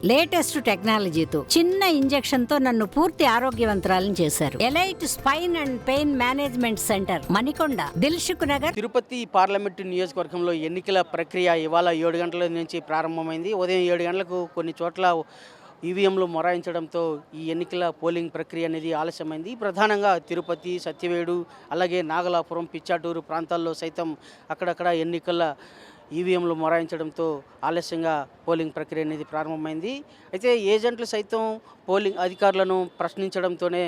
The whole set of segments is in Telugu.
లేటెస్ట్ టెక్నాలజీతో చిన్న ఇంజెక్షన్ తో నన్ను పూర్తి ఆరోగ్యవంతురాలను చేశారు. Elite spine and pain management centre, Manikonda, Dilsukh Nagar. Tirupati parliament నియోజకవర్గంలో ఎన్నికల ప్రక్రియ ఇవాళ 7 గంటల నుంచి ప్రారంభమైంది. ఉదయం 7 గంటలకు కొన్ని చోట్ల ఈవీఎంలు మొరాయించడంతో ఈ ఎన్నికల పోలింగ్ ప్రక్రియ అనేది ఆలస్యమైంది. ప్రధానంగా తిరుపతి, సత్యవేడు, అలాగే నాగలాపురం, పిచ్చాటూరు ప్రాంతాల్లో సైతం అక్కడక్కడ ఎన్నికల ఈవీఎంలు మొరాయించడంతో ఆలస్యంగా పోలింగ్ ప్రక్రియ అనేది ప్రారంభమైంది. అయితే ఏజెంట్లు సైతం పోలింగ్ అధికారులను ప్రశ్నించడంతోనే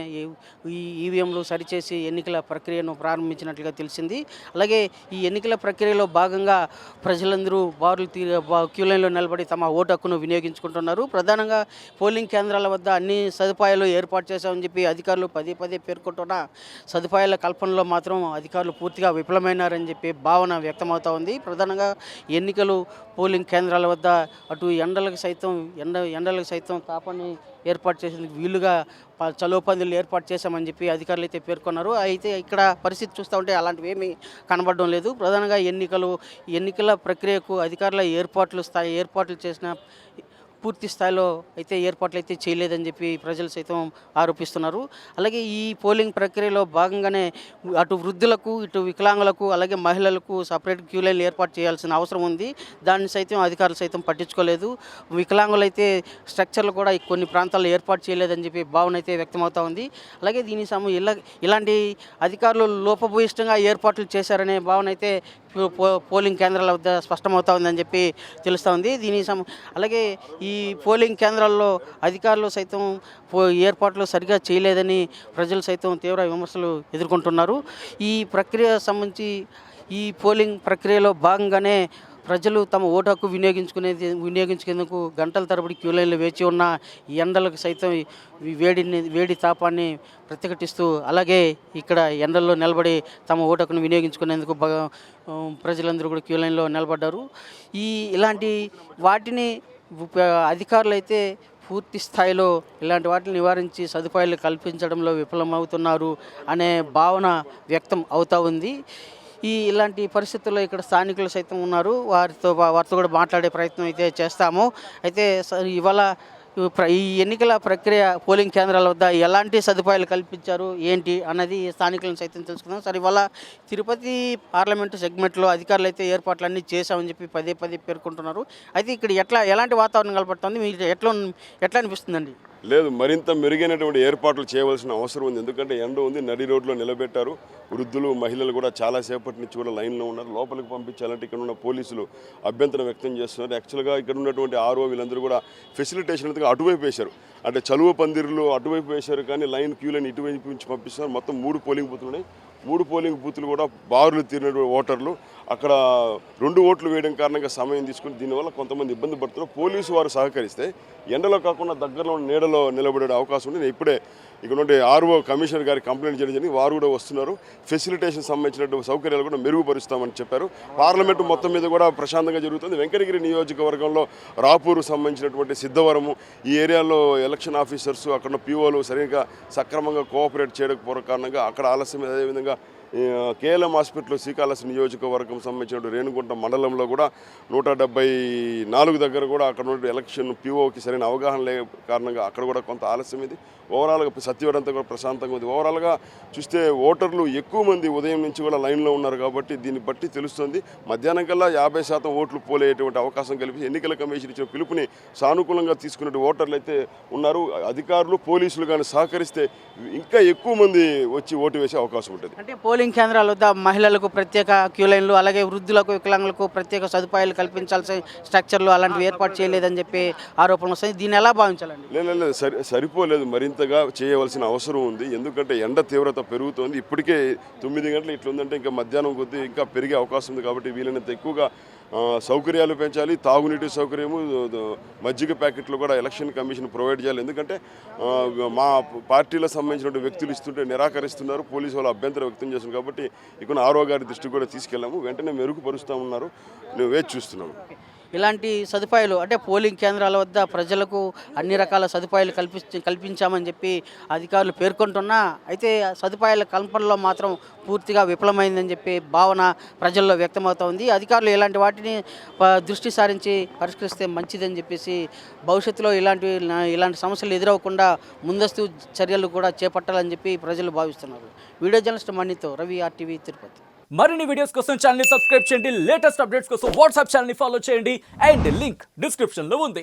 ఈ ఈవీఎంలు సరిచేసి ఎన్నికల ప్రక్రియను ప్రారంభించినట్లుగా తెలిసింది. అలాగే ఈ ఎన్నికల ప్రక్రియలో భాగంగా ప్రజలందరూ క్యూ లైన్లో నిలబడి తమ ఓటు హక్కును వినియోగించుకుంటున్నారు. ప్రధానంగా పోలింగ్ కేంద్రాల వద్ద అన్ని సదుపాయాలు ఏర్పాటు చేశామని చెప్పి అధికారులు పదే పదే పేర్కొంటున్న సదుపాయాల కల్పనలో మాత్రం అధికారులు పూర్తిగా విఫలమైనారని చెప్పి భావన వ్యక్తమవుతూ ఉంది. ప్రధానంగా ఎన్నికలు పోలింగ్ కేంద్రాల వద్ద అటు ఎండలకు సైతం తాపాన్ని ఏర్పాటు చేసేందుకు వీలుగా చలువ పందిళ్ళు ఏర్పాటు చేశామని చెప్పి అధికారులు అయితే పేర్కొన్నారు. అయితే ఇక్కడ పరిస్థితి చూస్తూ ఉంటే అలాంటివి ఏమీ కనబడడం లేదు. ప్రధానంగా ఎన్నికల ప్రక్రియకు అధికారుల ఏర్పాట్లు చేసిన పూర్తి స్థాయిలో అయితే ఏర్పాట్లు అయితే చేయలేదని చెప్పి ప్రజలు సైతం ఆరోపిస్తున్నారు. అలాగే ఈ పోలింగ్ ప్రక్రియలో భాగంగానే అటు వృద్ధులకు, ఇటు వికలాంగులకు, అలాగే మహిళలకు సపరేట్ క్యూ లైన్లు ఏర్పాటు చేయాల్సిన అవసరం ఉంది. దాన్ని సైతం అధికారులు సైతం పట్టించుకోలేదు. వికలాంగులు అయితే స్ట్రక్చర్లు కూడా కొన్ని ప్రాంతాల్లో ఏర్పాటు చేయలేదని చెప్పి భావన అయితే వ్యక్తమవుతూ ఉంది. అలాగే ఇలాంటి అధికారులు లోపభూయిష్టంగా ఏర్పాట్లు చేశారనే భావన అయితే పోలింగ్ కేంద్రాల వద్ద స్పష్టమవుతా ఉందని చెప్పి తెలుస్తూ ఉంది. అలాగే ఈ పోలింగ్ కేంద్రాల్లో అధికారులు సైతం ఏర్పాట్లు సరిగా చేయలేదని ప్రజలు సైతం తీవ్ర విమర్శలు ఎదుర్కొంటున్నారు. ఈ ప్రక్రియ సంబంధించి ఈ పోలింగ్ ప్రక్రియలో భాగంగానే ప్రజలు తమ ఓటు హక్కు వినియోగించుకునేందుకు గంటల తరబడి క్యూ లైన్లో వేచి ఉన్న ఎండలకు సైతం వేడి తాపాన్ని ప్రతిఘటిస్తూ అలాగే ఇక్కడ ఎండల్లో నిలబడి తమ ఓటు హక్కును వినియోగించుకునేందుకు ప్రజలందరూ కూడా క్యూ లైన్లో నిలబడ్డారు. ఇలాంటి వాటిని అధికారులు అయితే పూర్తి స్థాయిలో ఇలాంటి వాటిని నివారించి సదుపాయాలు కల్పించడంలో విఫలమవుతున్నారు అనే భావన వ్యక్తం అవుతూ ఉంది. ఇలాంటి పరిస్థితుల్లో ఇక్కడ స్థానికులు సైతం ఉన్నారు. వారితో కూడా మాట్లాడే ప్రయత్నం అయితే చేస్తాము. అయితే ఇవాళ ఈ ఎన్నికల ప్రక్రియ పోలింగ్ కేంద్రాల వద్ద ఎలాంటి సదుపాయాలు కల్పించారు ఏంటి అన్నది స్థానికులను సైతం తెలుసుకుందాం. సార్, ఇవాళ తిరుపతి పార్లమెంటు సెగ్మెంట్లో అధికారులు అయితే ఏర్పాట్లన్నీ చేశామని చెప్పి పదే పదే పేర్కొంటున్నారు. అయితే ఇక్కడ ఎలాంటి వాతావరణం కనబడుతుంది, మీకు ఎట్లా అనిపిస్తుందండి? లేదు, మరింత మెరుగైనటువంటి ఏర్పాట్లు చేయవలసిన అవసరం ఉంది. ఎందుకంటే ఎండ ఉంది, నడి రోడ్లో నిలబెట్టారు. వృద్ధులు, మహిళలు కూడా చాలాసేపటి నుంచి కూడా లైన్లో ఉన్నారు. లోపలికి పంపించాలంటే ఇక్కడ ఉన్న పోలీసులు అభ్యంతరం వ్యక్తం చేస్తున్నారు. యాక్చువల్గా ఇక్కడ ఉన్నటువంటి ఆర్ఓ వీళ్ళందరూ కూడా ఫెసిలిటేషన్ అటువైపు వేశారు. అంటే చలువ పందిర్లు అటువైపు వేశారు, కానీ క్యూ లైన్ ఇటువైపు నుంచి పంపిస్తున్నారు. మొత్తం 3 పోలింగ్ బూతులు ఉన్నాయి. 3 పోలింగ్ బూతులు కూడా బారులు తీరిన ఓటర్లు. అక్కడ 2 ఓట్లు వేయడం కారణంగా సమయం తీసుకుని దీనివల్ల కొంతమంది ఇబ్బంది పడుతున్నారు. పోలీసు వారు సహకరిస్తే ఎండలో కాకుండా దగ్గరలో నీడలో నిలబడే అవకాశం ఉంది. నేను ఇప్పుడే ఇక్కడ నుండి ఆర్ఓ కమిషనర్ గారికి కంప్లైంట్ చేయడం జరిగింది. వారు కూడా వస్తున్నారు. ఫెసిలిటేషన్ సంబంధించినటువంటి సౌకర్యాలు కూడా మెరుగుపరుస్తామని చెప్పారు. పార్లమెంటు మొత్తం మీద కూడా ప్రశాంతంగా జరుగుతుంది. వెంకటగిరి నియోజకవర్గంలో రాపూరు సంబంధించినటువంటి సిద్ధవరము ఈ ఏరియాలో ఎలక్షన్ ఆఫీసర్స్, అక్కడ పిఓలు సరిగ్గా సక్రమంగా కోఆపరేట్ చేయకపోవడం కారణంగా అక్కడ ఆలస్యం. అదేవిధంగా కేఎల్ఎం హాస్పిటల్ శ్రీకాళహస్తి నియోజకవర్గం సంబంధించిన రేణుగుంట మండలంలో కూడా 174 దగ్గర కూడా అక్కడ ఉన్న ఎలక్షన్ పిఓకి సరైన అవగాహన లేని కారణంగా అక్కడ కూడా కొంత ఆలస్యం ఇది. ఓవరాల్గా సత్యవేడంతా కూడా ప్రశాంతంగా ఉంది. ఓవరాల్గా చూస్తే ఓటర్లు ఎక్కువ మంది ఉదయం నుంచి కూడా లైన్లో ఉన్నారు కాబట్టి దీన్ని బట్టి తెలుస్తుంది మధ్యాహ్నం కల్లా 50% ఓట్లు పోలేటువంటి అవకాశం కల్పించి ఎన్నికల కమిషన్ ఇచ్చిన పిలుపుని సానుకూలంగా తీసుకునే ఓటర్లు అయితే ఉన్నారు. అధికారులు, పోలీసులు కానీ సహకరిస్తే ఇంకా ఎక్కువ మంది వచ్చి ఓటు వేసే అవకాశం ఉంటుంది. అంటే పోలింగ్ కేంద్రాల వద్ద మహిళలకు ప్రత్యేక క్యూ లైన్లు, అలాగే వృద్ధులకు, వికలాంగులకు ప్రత్యేక సదుపాయాలు కల్పించాల్సిన స్ట్రక్చర్లు అలాంటివి ఏర్పాటు చేయలేదని చెప్పి ఆరోపణలు వస్తాయి. దీన్ని ఎలా భావించాలండి? లేదు, సరిపోలేదు, మరింతగా చేయవలసిన అవసరం ఉంది. ఎందుకంటే ఎండ తీవ్రత పెరుగుతోంది. ఇప్పటికే 9 గంటలు ఇట్లుందంటే ఇంకా మధ్యాహ్నం కొద్దీ ఇంకా పెరిగే అవకాశం ఉంది. కాబట్టి వీలైనంత ఎక్కువగా సౌకర్యాలు పెంచాలి. తాగునీటి సౌకర్యము, మజ్జిగ ప్యాకెట్లు కూడా ఎలక్షన్ కమిషన్ ప్రొవైడ్ చేయాలి. ఎందుకంటే మా పార్టీలకు సంబంధించిన వ్యక్తులు ఇస్తుంటే నిరాకరిస్తున్నారు. పోలీసు వాళ్ళు అభ్యంతరం వ్యక్తం చేస్తున్నారు. కాబట్టి ఇక్కడ ఆర్ఓ గారి దృష్టికి కూడా తీసుకెళ్ళాము. వెంటనే మెరుగుపరుస్తూ ఉన్నారు. వేచి చూస్తున్నాము. ఇలాంటి సదుపాయాలు అంటే పోలింగ్ కేంద్రాల వద్ద ప్రజలకు అన్ని రకాల సదుపాయాలు కల్పించామని చెప్పి అధికారులు పేర్కొంటున్నా అయితే సదుపాయాల కల్పనలో మాత్రం పూర్తిగా విఫలమైందని చెప్పి భావన ప్రజల్లో వ్యక్తమవుతోంది. అధికారులు ఇలాంటి వాటిని దృష్టి సారించి పరిష్కరిస్తే మంచిదని చెప్పేసి భవిష్యత్తులో ఇలాంటి సమస్యలు ఎదురవ్వకుండా ముందస్తు చర్యలు కూడా చేపట్టాలని చెప్పి ప్రజలు భావిస్తున్నారు. వీడియో జర్నలిస్ట్ మణితో రవి, RTV, తిరుపతి. మరిన్ని వీడియోస్ కోసం ఛానల్ ని సబ్స్క్రైబ్ చేయండి. లేటెస్ట్ అప్డేట్స్ కోసం వాట్సాప్ ఛానల్ ని ఫాలో చేయండి. అండ్ లింక్ డిస్క్రిప్షన్ లో ఉంది.